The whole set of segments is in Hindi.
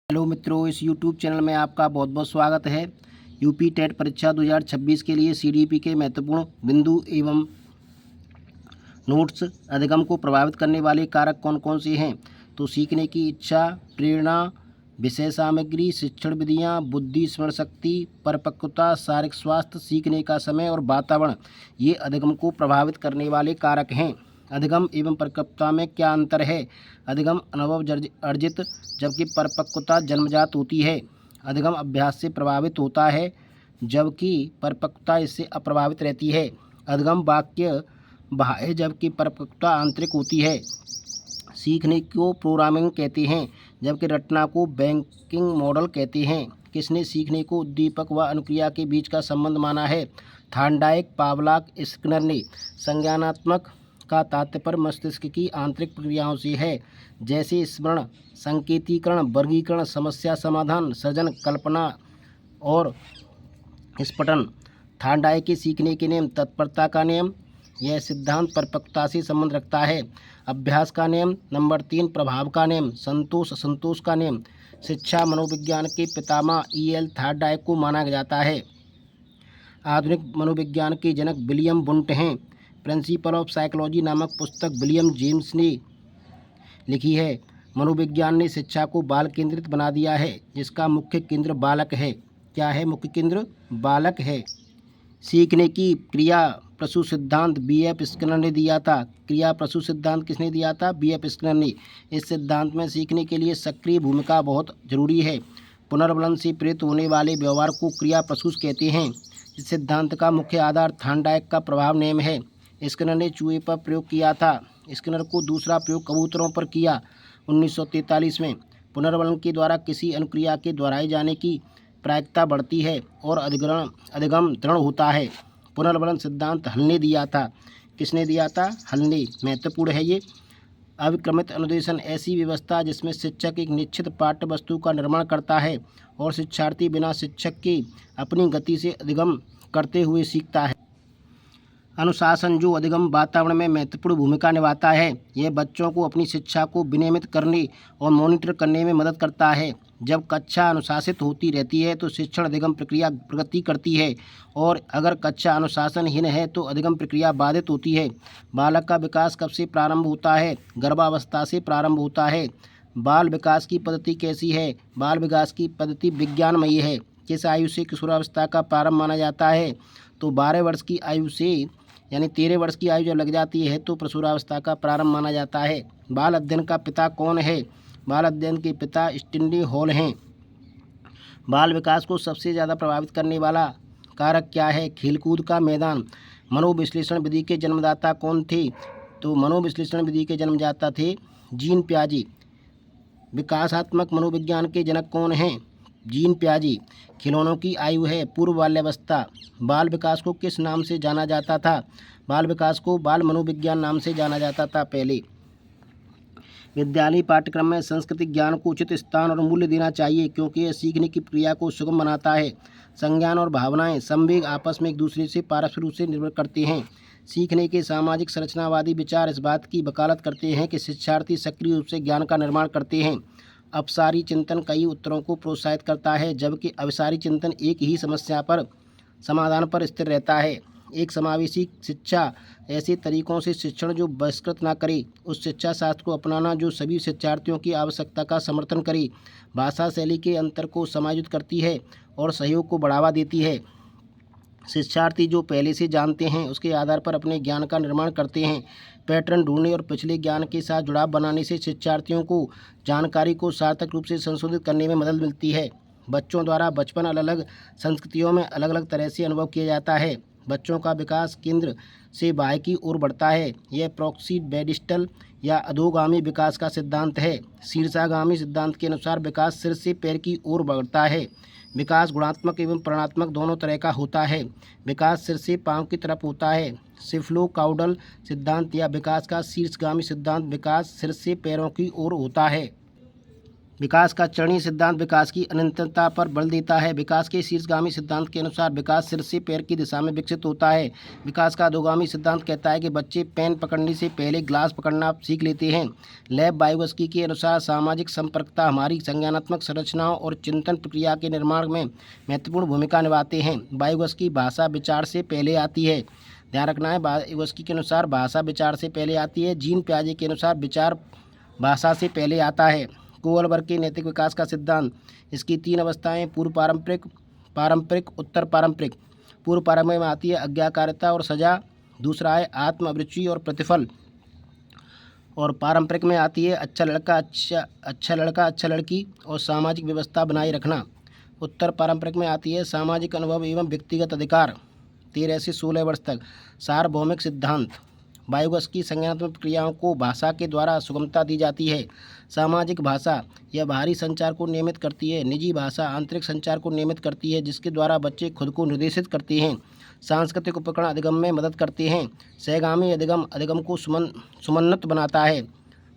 हेलो मित्रों, इस यूट्यूब चैनल में आपका बहुत बहुत स्वागत है। यूपी टेट परीक्षा 2026 के लिए सीडीपी के महत्वपूर्ण बिंदु एवं नोट्स। अधिगम को प्रभावित करने वाले कारक कौन कौन से हैं? तो सीखने की इच्छा, प्रेरणा, विषय सामग्री, शिक्षण विधियाँ, बुद्धि स्मरण शक्ति, परिपक्वता, शारीरिक स्वास्थ्य, सीखने का समय और वातावरण, ये अधिगम को प्रभावित करने वाले कारक हैं। अधिगम एवं परिपक्वता में क्या अंतर है? अधिगम अनुभव अर्जित, जबकि परिपक्वता जन्मजात होती है। अधिगम अभ्यास से प्रभावित होता है, जबकि परिपक्वता इससे अप्रभावित रहती है। अधिगम वाक्य बाह्य, जबकि परिपक्वता आंतरिक होती है। सीखने को प्रोग्रामिंग कहते हैं, जबकि रटना को बैंकिंग मॉडल कहते हैं। किसने सीखने को उद्दीपक व अनुक्रिया के बीच का संबंध माना है? थॉर्नडाइक, पावलाक, स्किनर ने। संज्ञानात्मक का तात्पर्य मस्तिष्क की आंतरिक प्रक्रियाओं से है, जैसे स्मरण, संकेतीकरण, वर्गीकरण, समस्या समाधान, सृजन, कल्पना और स्फुटन। थॉर्नडाइक के सीखने के नियम। तत्परता का नियम, यह सिद्धांत परिपक्वता से संबंध रखता है। अभ्यास का नियम। नंबर 3, प्रभाव का नियम। संतोष असंतोष का नियम। शिक्षा मनोविज्ञान के पितामह E.L. थॉर्नडाइक को माना जाता है। आधुनिक मनोविज्ञान के जनक विलियम वुंट हैं। प्रिंसिपल ऑफ साइकोलॉजी नामक पुस्तक विलियम जेम्स ने लिखी है। मनोविज्ञान ने शिक्षा को बाल केंद्रित बना दिया है, जिसका मुख्य केंद्र बालक है। क्या है मुख्य केंद्र? बालक है। सीखने की क्रिया प्रसूत सिद्धांत B.F. स्किनर ने दिया था। क्रिया प्रसूत सिद्धांत किसने दिया था? B.F. स्किनर ने। इस सिद्धांत में सीखने के लिए सक्रिय भूमिका बहुत जरूरी है। पुनर्बलन से प्रेरित होने वाले व्यवहार को क्रिया प्रसूत कहते हैं। इस सिद्धांत का मुख्य आधार थॉर्नडाइक का प्रभाव नियम है। स्किनर ने चूहे पर प्रयोग किया था। स्किनर को दूसरा प्रयोग कबूतरों पर किया 1943 में। पुनर्बलन के द्वारा किसी अनुक्रिया के दोहराए जाने की प्रायिकता बढ़ती है और अधिगम दृढ़ होता है। पुनर्बलन सिद्धांत हल ने दिया था। किसने दिया था? हल ने। महत्वपूर्ण है ये। अविक्रमित अनुदेशन ऐसी व्यवस्था जिसमें शिक्षक एक निश्चित पाठ्य वस्तु का निर्माण करता है और शिक्षार्थी बिना शिक्षक के अपनी गति से अधिगम करते हुए सीखता है। अनुशासन, जो अधिगम वातावरण में महत्वपूर्ण भूमिका निभाता है। यह बच्चों को अपनी शिक्षा को विनियमित करने और मॉनिटर करने में मदद करता है। जब कक्षा अनुशासित होती रहती है तो शिक्षण अधिगम प्रक्रिया प्रगति करती है, और अगर कक्षा अनुशासनहीन है तो अधिगम प्रक्रिया बाधित होती है। बालक का विकास कब से प्रारंभ होता है? गर्भावस्था से प्रारंभ होता है। बाल विकास की पद्धति कैसी है? बाल विकास की पद्धति विज्ञानमयी है। किस आयु से किशोरावस्था का प्रारंभ माना जाता है? तो 12 वर्ष की आयु से, यानी 13 वर्ष की आयु जब लग जाती है तो किशोरावस्था का प्रारंभ माना जाता है। बाल अध्ययन का पिता कौन है? बाल अध्ययन के पिता स्टिनली हॉल हैं। बाल विकास को सबसे ज़्यादा प्रभावित करने वाला कारक क्या है? खेलकूद का मैदान। मनोविश्लेषण विधि के जन्मदाता कौन थे? तो मनोविश्लेषण विधि के जन्मदाता थे जीन पियाजे। विकासात्मक मनोविज्ञान के जनक कौन हैं? जीन पियाजे। खिलौनों की आयु है पूर्व बाल्यावस्था। बाल विकास को किस नाम से जाना जाता था? बाल विकास को बाल मनोविज्ञान नाम से जाना जाता था पहले। विद्यालय पाठ्यक्रम में सांस्कृतिक ज्ञान को उचित स्थान और मूल्य देना चाहिए, क्योंकि यह सीखने की प्रक्रिया को सुगम बनाता है। संज्ञान और भावनाएं, संवेग आपस में एक दूसरे से पारस्परिक रूप से निर्भर करते हैं। सीखने के सामाजिक संरचनावादी विचार इस बात की वकालत करते हैं कि शिक्षार्थी सक्रिय रूप से ज्ञान का निर्माण करते हैं। अपसारी चिंतन कई उत्तरों को प्रोत्साहित करता है, जबकि अविसारी चिंतन एक ही समस्या पर समाधान पर स्थिर रहता है। एक समावेशी शिक्षा ऐसे तरीकों से शिक्षण जो बहिष्कृत ना करे, उस शिक्षा शास्त्र को अपनाना जो सभी शिक्षार्थियों की आवश्यकता का समर्थन करे, भाषा शैली के अंतर को समायोजित करती है और सहयोग को बढ़ावा देती है। शिक्षार्थी जो पहले से जानते हैं उसके आधार पर अपने ज्ञान का निर्माण करते हैं। पैटर्न ढूंढने और पिछले ज्ञान के साथ जुड़ाव बनाने से शिक्षार्थियों को जानकारी को सार्थक रूप से संशोधित करने में मदद मिलती है। बच्चों द्वारा बचपन अलग अलग संस्कृतियों में अलग अलग तरह से अनुभव किया जाता है। बच्चों का विकास केंद्र से बाह्य की ओर बढ़ता है। यह प्रोक्सीडेस्टल या अधोगामी विकास का सिद्धांत है। शीर्षागामी सिद्धांत के अनुसार विकास सिर से पैर की ओर बढ़ता है। विकास गुणात्मक एवं परिमाणात्मक दोनों तरह का होता है। विकास सिर से पांव की तरफ होता है। सिफ्लो काउडल सिद्धांत या विकास का शीर्षगामी सिद्धांत विकास सिर से पैरों की ओर होता है। विकास का चरणीय सिद्धांत विकास की अनिरंतरता पर बल देता है। विकास के शीर्षगामी सिद्धांत के अनुसार विकास सिर से पैर की दिशा में विकसित होता है। विकास का अधोगामी सिद्धांत कहता है कि बच्चे पेन पकड़ने से पहले ग्लास पकड़ना सीख लेते हैं। लेव वाइगोत्स्की के अनुसार सामाजिक संपर्कता हमारी संज्ञानात्मक संरचनाओं और चिंतन प्रक्रिया के निर्माण में महत्वपूर्ण भूमिका निभाते हैं। वाइगोत्स्की भाषा विचार से पहले आती है। ध्यान रखना है, वाइगोत्स्की के अनुसार भाषा विचार से पहले आती है। जीन पियाजे के अनुसार विचार भाषा से पहले आता है। कोहलबर्ग के नैतिक विकास का सिद्धांत, इसकी 3 अवस्थाएं पूर्व पारंपरिक, पारंपरिक, उत्तर पारंपरिक। पूर्व पारंपरिक में आती है आज्ञाकारिता और सजा, दूसरा है आत्म अभिरुचि और प्रतिफल, और पारंपरिक में आती है अच्छा लड़का अच्छा लड़की और सामाजिक व्यवस्था बनाए रखना। उत्तर पारंपरिक में आती है सामाजिक अनुभव एवं व्यक्तिगत अधिकार। 13 से 16 वर्ष तक। सार्वभौमिक सिद्धांत, वाइगोत्स्की संज्ञानात्मक क्रियाओं को भाषा के द्वारा सुगमता दी जाती है। सामाजिक भाषा यह बाहरी संचार को नियमित करती है। निजी भाषा आंतरिक संचार को नियमित करती है, जिसके द्वारा बच्चे खुद को निर्देशित करते हैं। सांस्कृतिक उपकरण अधिगम में मदद करते हैं। सहगामी अधिगम अधिगम को समुन्नत बनाता है।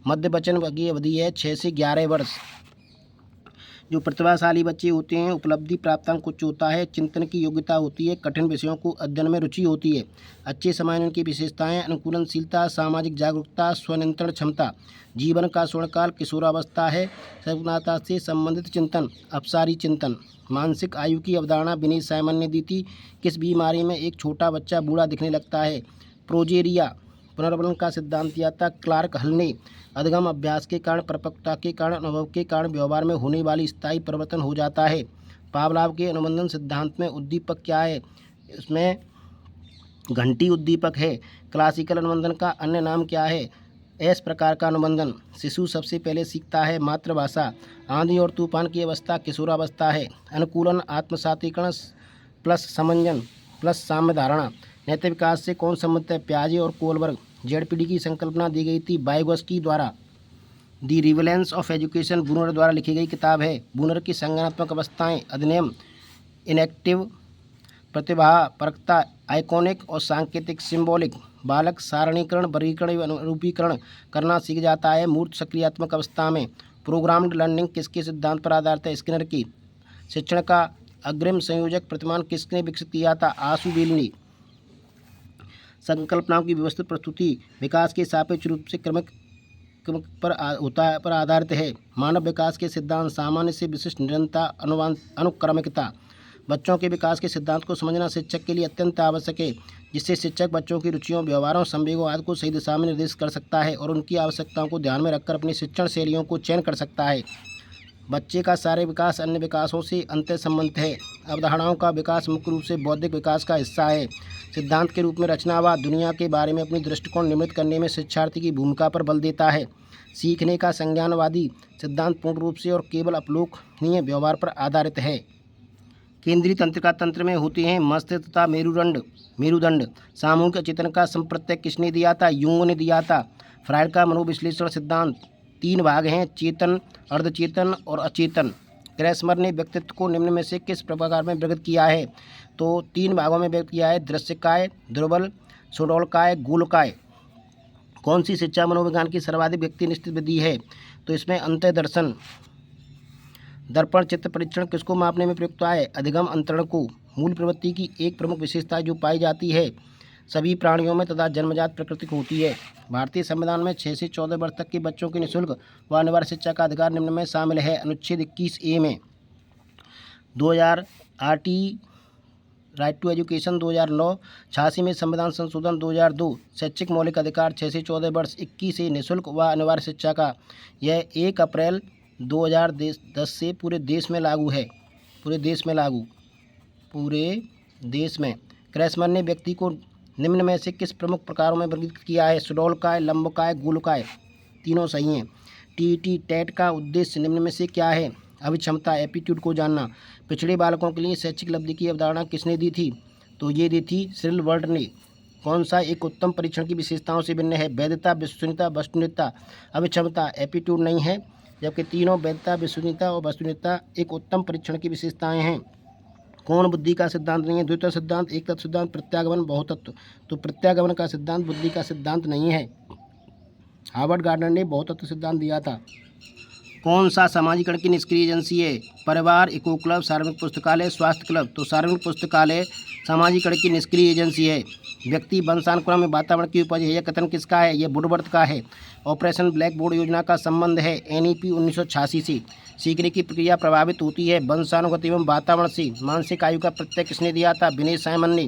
मध्य वचन की अवधि है 6 से 11 वर्ष। जो प्रतिभाशाली बच्चे होते हैं, उपलब्धि प्राप्तांक उच्च होता है, चिंतन की योग्यता होती है, कठिन विषयों को अध्ययन में रुचि होती है। अच्छे समायोजन की विशेषताएं, अनुकूलनशीलता, सामाजिक जागरूकता, स्वनियंत्रण क्षमता। जीवन का स्वर्णकाल किशोरावस्था है। संवेदनता से संबंधित चिंतन, अपसारी चिंतन। मानसिक आयु की अवधारणा विनीत साइमन ने दी थी। किस बीमारी में एक छोटा बच्चा बूढ़ा दिखने लगता है? प्रोजेरिया। पुनर्वलन का सिद्धांत दिया था क्लार्क हल ने। अधिगम अभ्यास के कारण, परिपक्वता के कारण, अनुभव के कारण व्यवहार में होने वाली स्थायी परिवर्तन हो जाता है। पावलाव के अनुबंधन सिद्धांत में उद्दीपक क्या है? इसमें घंटी उद्दीपक है। क्लासिकल अनुबंधन का अन्य नाम क्या है? एस प्रकार का अनुबंधन। शिशु सबसे पहले सीखता है मातृभाषा। आंधी और तूफान की अवस्था किशोरावस्था है। अनुकूलन आत्मसातीकरण प्लस समंजन प्लस साम्य धारणा। नैतिक विकास से कौन संबंधित है? पियाजे और कोहलबर्ग। जेडपीडी की संकल्पना दी गई थी वाइगोत्स्की द्वारा। दी रिवेलेंस ऑफ एजुकेशन बूनर द्वारा लिखी गई किताब है। बूनर की संज्ञानात्मक अवस्थाएं, अधिनियम, इनेक्टिव, प्रतिभा परकता, आइकॉनिक और सांकेतिक, सिंबॉलिक। बालक सारणीकरण, वर्गीकरण एवं अनुरूपीकरण करना सीख जाता है मूर्त सक्रियात्मक अवस्था में। प्रोग्राम्ड लर्निंग किसके सिद्धांत पर आधारित है? स्किनर की। शिक्षण का अग्रिम संयोजक प्रतिमान किसने विकसित किया था? आशुबेल ने। संकल्पनाओं की व्यवस्थित प्रस्तुति विकास के सापेक्ष रूप से क्रमिक पर आधारित है। मानव विकास के सिद्धांत, सामान्य से विशिष्ट निरंतरता, अनुक्रमिकता। बच्चों के विकास के सिद्धांत को समझना शिक्षक के लिए अत्यंत आवश्यक है, जिससे शिक्षक बच्चों की रुचियों, व्यवहारों, संवेगों आदि को सही दिशा में निर्देशित कर सकता है और उनकी आवश्यकताओं को ध्यान में रखकर अपनी शिक्षण शैलियों को चयन कर सकता है। बच्चे का शारीरिक विकास अन्य विकासों से अंतः संबंधित है। अवधारणाओं का विकास मुख्य रूप से बौद्धिक विकास का हिस्सा है। सिद्धांत के रूप में रचनावाद दुनिया के बारे में अपनी दृष्टिकोण निर्मित करने में शिक्षार्थी की भूमिका पर बल देता है। सीखने का संज्ञानवादी सिद्धांत पूर्ण रूप से और केवल अपलोकनीय व्यवहार पर आधारित है। केंद्रीय तंत्रिका तंत्र में होते हैं मस्तिष्क तथा मेरुदंड। सामूहिक अचेतन का संप्रत्यय किसने दिया था? यूंग ने दिया था। फ्रायड का मनोविश्लेषण सिद्धांत 3 भाग हैं, चेतन, अर्धचेतन और अचेतन। क्रेसमर ने व्यक्तित्व को निम्न में से किस प्रकार में व्यक्त किया है? तो 3 भागों में व्यक्त किया है, दृश्यकाय, दुर्बल, सुडौलकाय, गोलकाय। कौन सी शिक्षा मनोविज्ञान की सर्वाधिक व्यक्तिनिष्ठ विधि है? तो इसमें अंतर्दर्शन। दर्पण चित्त परीक्षण किसको मापने में प्रयुक्त है? अधिगम अंतरण को। मूल प्रवृत्ति की एक प्रमुख विशेषता जो पाई जाती है सभी प्राणियों में तथा जन्मजात प्राकृतिक होती है। भारतीय संविधान में 6 से 14 वर्ष तक के बच्चों की निःशुल्क व अनिवार्य शिक्षा का अधिकार निम्न में शामिल है। अनुच्छेद 21A में 2000 RT राइट टू एजुकेशन 2009, 86 में संविधान संशोधन 2002 शैक्षिक मौलिक अधिकार 6 से 14 वर्ष 21 से निःशुल्क व अनिवार्य शिक्षा का। यह 1 अप्रैल 2010 से पूरे देश में लागू है। पूरे देश में। क्रेसमर ने व्यक्ति को निम्न में से किस प्रमुख प्रकारों में वर्गीकृत किया है? सुडौलकाय, लंबकाय, गोलकाय। तीनों सही हैं। टीईटी टेट का उद्देश्य निम्न में से क्या है? अभिक्षमता, एप्टीट्यूड को जानना। पिछड़े बालकों के लिए शैक्षिक उपलब्धि की अवधारणा किसने दी थी? तो ये दी थी सिरिल वर्ड ने। कौन सा एक उत्तम परीक्षण की विशेषताओं से भिन्न है? वैधता, विश्वसनीयता, वस्तुनिष्ठता। अभिक्षमता एप्टीट्यूड नहीं है, जबकि तीनों वैधता, विश्वसनीयता और वस्तुनिष्ठता एक उत्तम परीक्षण की विशेषताएं हैं। कौन बुद्धि का सिद्धांत नहीं है? द्वैत सिद्धांत, एक तत्व सिद्धांत, प्रत्यागमन, बहुतत्व। तो प्रत्यागमन का सिद्धांत बुद्धि का सिद्धांत नहीं है। हार्वर्ड गार्डनर ने बहुतत्व सिद्धांत दिया था। कौन सा सामाजिकरण की निष्क्रिय एजेंसी है? परिवार, इको क्लब, सार्वजनिक पुस्तकालय, स्वास्थ्य क्लब। तो सार्वजनिक पुस्तकालय सामाजिकरण की निष्क्रिय एजेंसी है। व्यक्ति वंशानुक्रम में वातावरण की उपज है, यह कथन किसका है? यह वुडवर्थ का है। ऑपरेशन ब्लैक बोर्ड योजना का संबंध है NEP 1986 से। सीखने की प्रक्रिया प्रभावित होती है वंशानुगत एवं वातावरण से। मानसिक आयु का प्रत्यय किसने दिया था? विनय साइमन ने।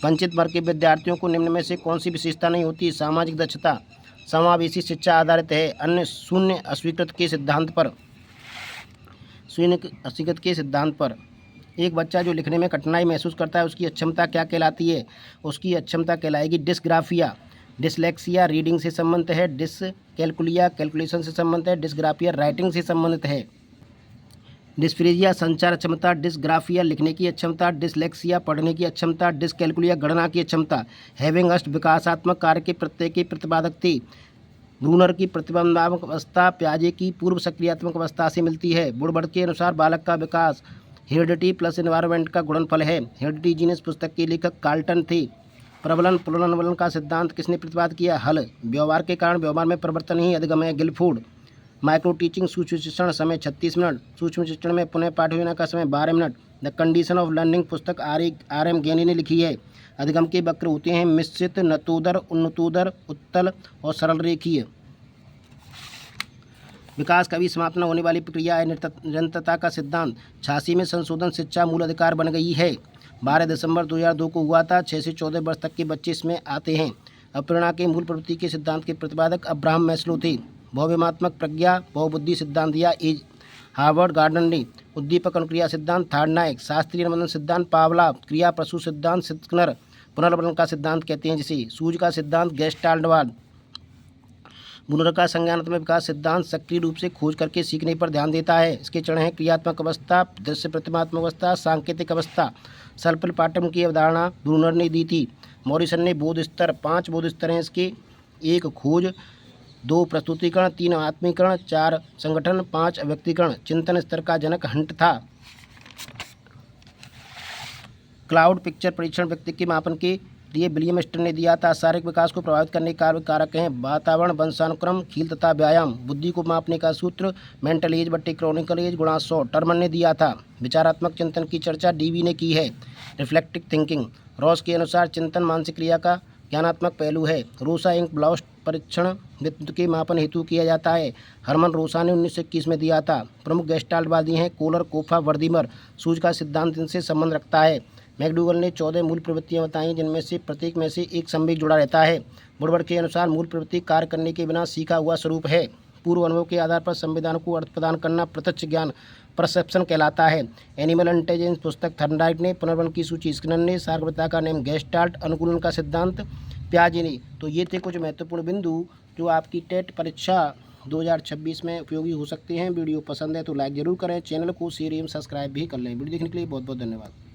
वंचित वर्ग के विद्यार्थियों को निम्न में से कौन सी विशेषता नहीं होती? सामाजिक दक्षता। समावेशी शिक्षा आधारित है अन्य शून्य अस्वीकृत के सिद्धांत पर। एक बच्चा जो लिखने में कठिनाई महसूस करता है उसकी अक्षमता क्या कहलाती है? उसकी अक्षमता कहलाएगी डिस्ग्राफिया। डिसलेक्सिया रीडिंग से संबंधित है। डिसकैल्कुलिया कैलकुलेशन से संबंधित है। डिस्ग्राफिया राइटिंग से संबंधित है। डिस्फ्रेजिया संचार क्षमता, डिसग्राफिया लिखने की अक्षमता, डिसलेक्सिया पढ़ने की अक्षमता, डिसकैल्कुलिया गणना की अक्षमता। हैविंग अष्ट विकासात्मक कार्य के प्रत्यय की प्रतिपादक थी। ब्रूनर की प्रतिबंधात्मक अवस्था प्याजे की पूर्व सक्रियात्मक अवस्था से मिलती है। वुडवर्थ के अनुसार बालक का विकास हेरिडिटी प्लस एनवायरनमेंट का गुणनफल है। हेरिडिटी जीनस पुस्तक के लेखक कार्ल्टन थे। प्रबलन पुनर्बलन का सिद्धांत किसने प्रतिपादित किया? हल। व्यवहार के कारण व्यवहार में परिवर्तन ही अधिगम है, गिलफोर्ड। माइक्रो टीचिंग सूक्ष्म शिक्षण समय 36 मिनट। सूक्ष्म शिक्षण में पुनः पाठ योजना का समय 12 minute. The condition of learning पुस्तक RM गैनी ने लिखी है। अधिगम के वक्र होते हैं मिश्रित, नतोदर, उन्नतोदर, उत्तल और सरल रेखीय। विकास कभी समाप्त न होने वाली प्रक्रिया है निरंतरता का सिद्धांत। 86 में संशोधन शिक्षा मूल अधिकार बन गई है। 12 दिसंबर 2002 को हुआ था। 6 से 14 वर्ष तक के बच्चे इसमें आते हैं। अप्रेरणा के मूल प्रवृत्ति के सिद्धांत के प्रतिपादक अब्राहम मैस्लो थे। बहुविमात्मक प्रज्ञा बहुबुद्धि सिद्धांत दिया हार्वर्ड गार्डन ने। उद्दीपक अनुक्रिया सिद्धांत थार्डनाइक। शास्त्रीय अनुबंधन सिद्धांत पावलाव। क्रिया प्रसूत सिद्धांत स्किनर। पुनर्बलन का सिद्धांत कहते हैं जिसे। सूझ का सिद्धांत गेस्टाल्टवाद। ब्रूनर का संज्ञानात्मक विकास सिद्धांत सक्रिय रूप से खोज करके सीखने पर ध्यान देता है। इसके चरण हैं क्रियात्मक अवस्था, दृश्य प्रतिमात्मक अवस्था, सांकेतिक अवस्था। सर्पिल पाठ्यक्रम की अवधारणा ब्रूनर ने दी थी। मॉरिसन ने बोध स्तर 5 बोध स्तर हैं इसके। 1 खोज, 2 प्रस्तुतिकरण, 3 आत्मीकरण, 4 संगठन, 5 अव्यक्तीकरण। चिंतन स्तर का जनक हंट था। क्लाउड पिक्चर परीक्षण व्यक्ति के मापन के लिए विलियम स्टर्न ने दिया था। शारीरिक विकास को प्रभावित करने के कारक हैं वातावरण, वंशानुक्रम, खील तथा व्यायाम। बुद्धि को मापने का सूत्र मेंटल एज बट्टे क्रॉनिकल एज गुणा 100 टर्मन ने दिया था। विचारात्मक चिंतन की चर्चा DV ने की है। Reflective thinking. रॉस के अनुसार चिंतन मानसिक क्रिया का ज्ञानात्मक पहलू है। रोसा इंक ब्लास्ट परीक्षण व्यक्तित्व के मापन हेतु किया जाता है। हरमन रोसा ने 1921 में दिया था। प्रमुख गेस्टाल्टवादी हैं कोलर, कोफा, वर्दीमर। सूझ का सिद्धांत इनसे संबंध रखता है। मैकडूगल ने 14 मूल प्रवृत्तियां बताई जिनमें से प्रत्येक में से एक संवेग जुड़ा रहता है। वुडवर्थ के अनुसार मूल प्रवृत्ति कार्य करने के बिना सीखा हुआ स्वरूप है। पूर्व अनुभव के आधार पर संविधान को अर्थ प्रदान करना प्रत्यक्ष ज्ञान परसेप्शन कहलाता है। एनिमल इंटेलिजेंस पुस्तक थर्नडाइक ने। पुनर्बन की सूची स्किनर ने। सार्वभौमिकता का नियम गेस्टाल्ट। अनुकूलन का सिद्धांत प्याजे ने। तो ये थे कुछ महत्वपूर्ण बिंदु जो आपकी टेट परीक्षा 2026 में उपयोगी हो सकते हैं। वीडियो पसंद है तो लाइक जरूर करें। चैनल को शेयर एवं सब्सक्राइब भी कर लें। वीडियो देखने के लिए बहुत बहुत धन्यवाद।